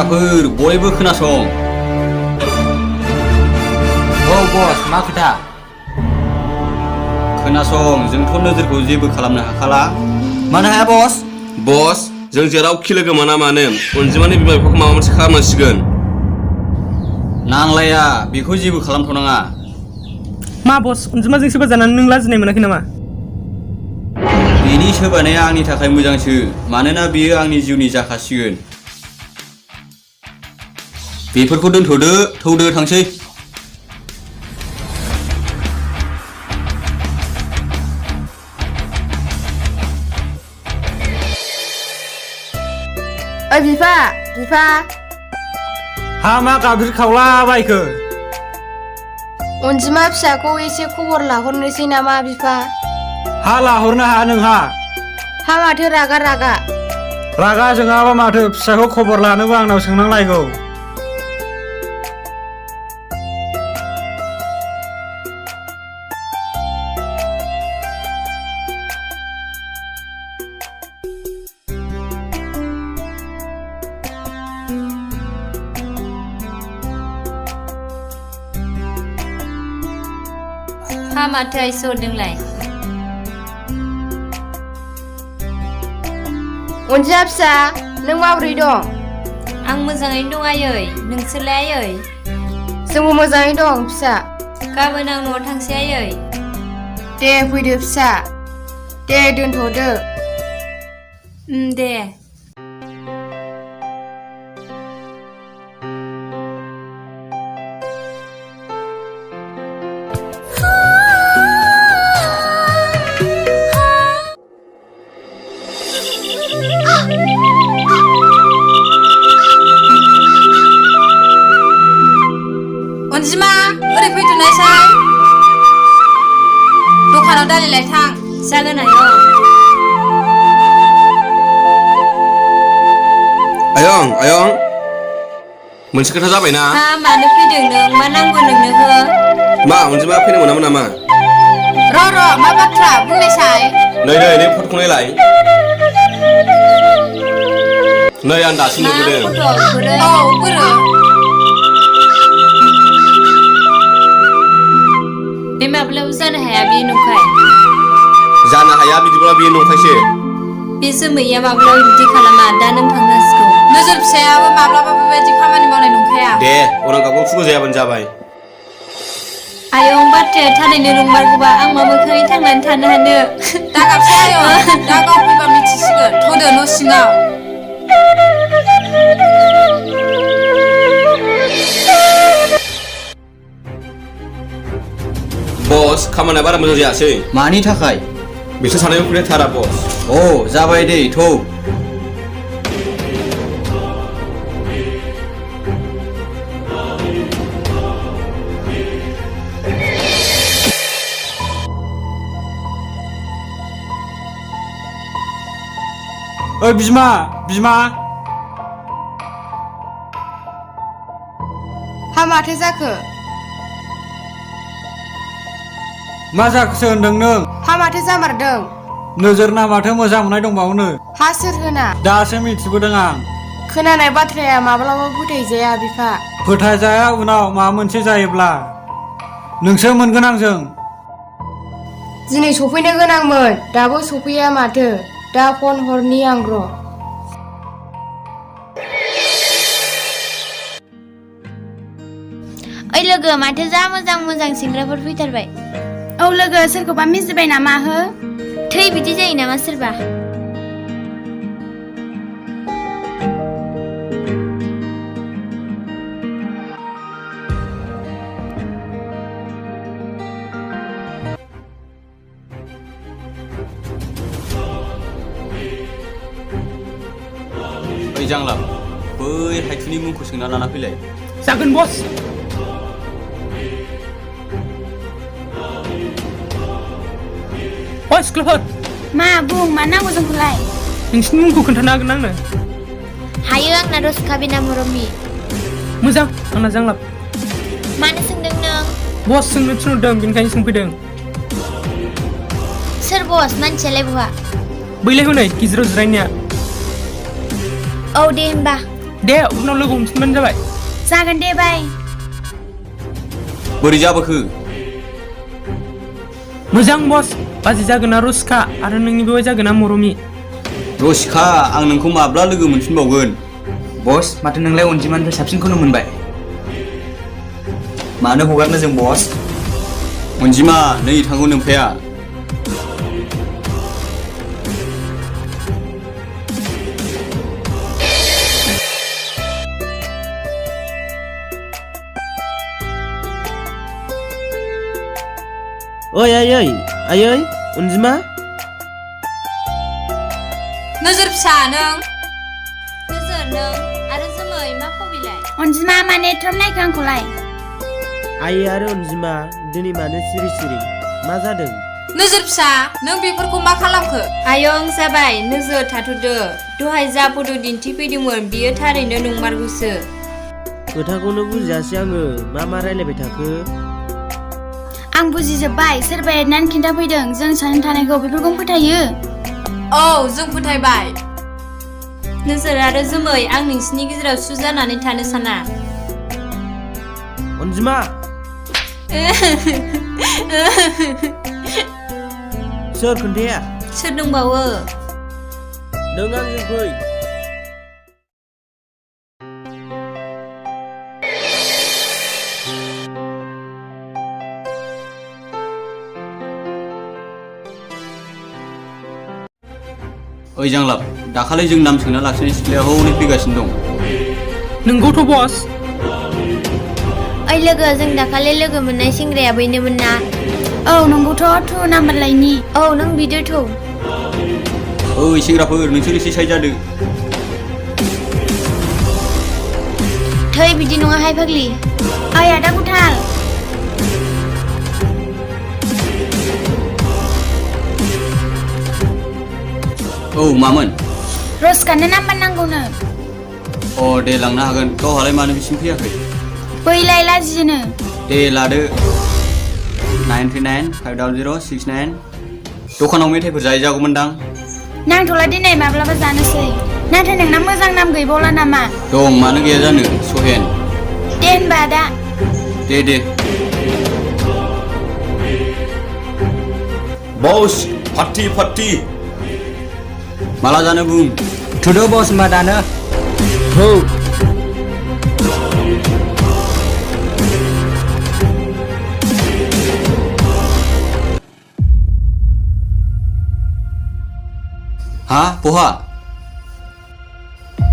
सेंग्राफोर बयबो खोनासं। औ बस मा खोथा? खोनासं, जोंथ' नोजोरखौ जेबो खालामनो हाखाला। मानो हाया बस? बस जों जेरावखि लोगो मोना मानो अनजिमानि बिमा बिफाखौ माबा मोनसे खालामनांसिगोन। नांलाया, बेखौ जेबो खालामथ'नाङा। मा बस, अनजिमाजों सोरबा जानानै नों लाजिनाय मोनाखै नामा? बेनि सोबानाया आंनि थाखाय मोजांसो, मानोना बेयो आंनि जिउनि जाखासिगोन। बेफोरखौ दोनथ'दो, थौदो थांसै। ओइ बिफा, बिफा। हा मा गाबज्रिखावला बायखो? अनजिमा फिसाखौ एसे खबर लाहरनोसै नामा बिफा? हा लाहरनो हाया नोंहा? हा माथो रागा रागा? रागा जोङाबा माथो, फिसाखौ खबर लानोबो आंनाव सोंनांलायगौ। हा माथो आइसो हरदोंलाय? अनजिमा फिसा, नों माबोरै दं? आं मोजाङैनो दं आयै, नोंसोरलाय आयै? जोंबो मोजाङै दं फिसा। गाबोन आं न'आव थांसै आयै। दे फैदो फिसा, दे दोनथ'दो। दे। अनजिमा, ओरै फैथ'नायसाय। दखानाव दालिलाय थां। जागोन आयं। आयं मोनसे खोथा जाबायना। हा मानो फैदों नों? मा नांगौ नोंनो हो? मा अनजिमा फैनो मोनामोन नामा? र' मा बाथ्रा बुंनायसाय? नै फट'खौ नायलाय। नै आं दासो नुबोदों। औ बोरो? बे माब्लाबो जानो हाया, बे नंखाय। जानो हाया, बिदिब्ला बेयो नंखायसो। बे जोमैया माब्लाबा बिदि खालामा, दा नों थांनांसिगौ। नोजोर फिसायाबो माब्लाबा बेबायदि खामानि मावनाय नंखाया। दे अरांगाखौ फुगोजायाबानो जाबाय। आयं, बाथ्राया थारैनो नंमारगौबा आं मा मोखाङै थांनानै थानो हानो? दा गाबसै आयं, दा गाव फैबा मिथिसिगोन। थौदो न' सिङाव। बस, खामानिया बारा मोजां जायासै। मानि थाखाय? बिसोर सानैबो खोथाथारा बस। अ, जाबाय दे, थौ। ओइ बिमा, बिमा। हा माथो जाखो? मा जाखोसो होनदों नों? हा माथो जामारदों? नोजोरना माथो मोजां मोननाय दंबावोनो। हा सोर होना? दासो मिथिबोदों आं। खोनानाय बाथ्राया माब्लाबा फोथायजाया बिफा। फोथायजाया, उनाव माबा मोनसे जायोब्ला नोंसो मोनगोन आंजों। दिनै सफैनो गोनांमोन, दाबो सफैया माथो। दा फन हरनि आं र'। ओइ लोगो, माथो जा मोजां सेंग्राफोर फैथारबाय। औ लोगो, सोरखौबा मिजिबाय नामा हो? थै, बिदि जायो नामा सोरबा? ओइ जांला, बै हायथुनि मुंखौ सोंना लाना फैलाय। जागोन बस। अ सिख्लाफोर, मा बुं, मा नांगौ जोंखौलाय? नोंसिनि मुंखौ खोन्थानो हागोन आंनो? हायो, आंना रसखाबिना मरमि। मोजां, आंना जांलाब। मानो सोंदों नों? बस सोंनो थिनहरदों, बेनिखायनो सोंफैदों। सोर बस? मानसियालाय बहा? बैलाय हनै गेजेराव जिरायनाया। औ दे होनबा। दे उनाव लोगो हमफिनबानो जाबाय जागोन दे बाय बोरै जाबोखो मोजां बस बाजै जागोना रसिका आरो नोंनि बेवाइ जागोना मरमि रसिका आं नोंखौ माब्ला लोगो मोनफिनबावगोन बस माथो नोंलाय अनजिमानिफ्राय साबसिनखौनो मोनबाय मानो हगारनो जों बस अनजिमा नै थांगौ नोमफाया ओइ आयै अनजिमा नोजोर फिसा नों नोजोर नों आरो जोमै मा खबिलाय अनजिमा माने एथ्राम नायखो आंखौलाय आयै आरो अनजिमा दिनै मानो सिरि मा जादों नोजोर फिसा नों बेफोरखौ मा खालामखो आयं जाबाय नोजोर थाथ'दो दहाय जा फट' दिन्थिफैदोंमोन बियो थारैनो नंमारगौसो खोथाखौनो बुजियासै आङो मा रायलायबाय थाखो आं बुजिजोब्बाय सोरबा एरनानै खिन्थाफैदों जों सानै थानायखौ बेफोरखौ फोथायो औ जों फोथायबाय नोजोर आरो जोमै आं नोंसिनि गेजेराव सु जानानै थानो साना अनजिमा सोर खोन्थाया सोर दंबावो नों आंजों फै ओइ जांलाब दाखालि जों नाम सोंना लाखिनाय सिख्लाया हनै फैगासिनो दं नोंगौथ' बस ओइ लोगो जों दाखालि लोगो मोननाय सेंग्राया बैनोमोन ना औ नंगौथ' 2 नाम्बार लाइननि औ नों बिदोथ' ओइ सेंग्राफोर नोंसोर एसे साइड जादो थै बिदि नङाहाय फाग्लि ओइ आदा गुथाल औ मामोन रसिकानो नाम्बार नांगौनो अ दे लांनो हागोन गावहालाय मानो बिसिम फैयाखै बैलाय लाजियोनो दे लादो 939-500-69 दखानाव मेथाइफोर जाहैजागौमोनदां नांथ'ला दिनै माब्लाबा जानोसै नाथाय नोंना मोजां नाम गैबावला नामा दं मानो गैया जानो सहेन दे होनबा आदा दे बस फाट्टी माला जानो बुं थुदो बस होनबा दानो हा बहा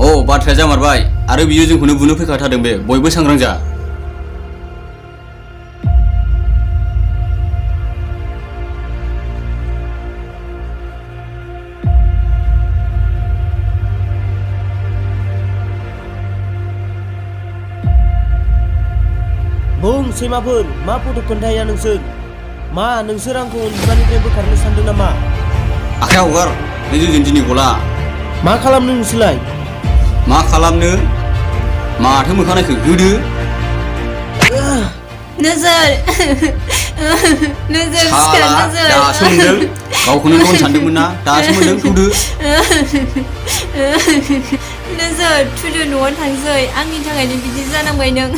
अ बाथ्राया जामारबाय आरो बियो जोंखौनो बुनो फैखाथारदों बे बयबो सांग्रां जा बुं सैमाफोर मा फट' खोन्थाया नोंसोर आंखौ अनजिमानिफ्राय बोखारनो सानदों नामा आखाइ हगार नोंजों दिनै गला मा खालामनो नोंसोरलाय मा खालामनो माथो मोखानायखो होदो नोजोर नोजोर साला दासो मोनदों गावखौनो लन सानदोंमोन ना दासो मोनदों थुदो नोजोर थुदो न'आव थांसै आंनि थाखायनो बिदि जानांबाय नों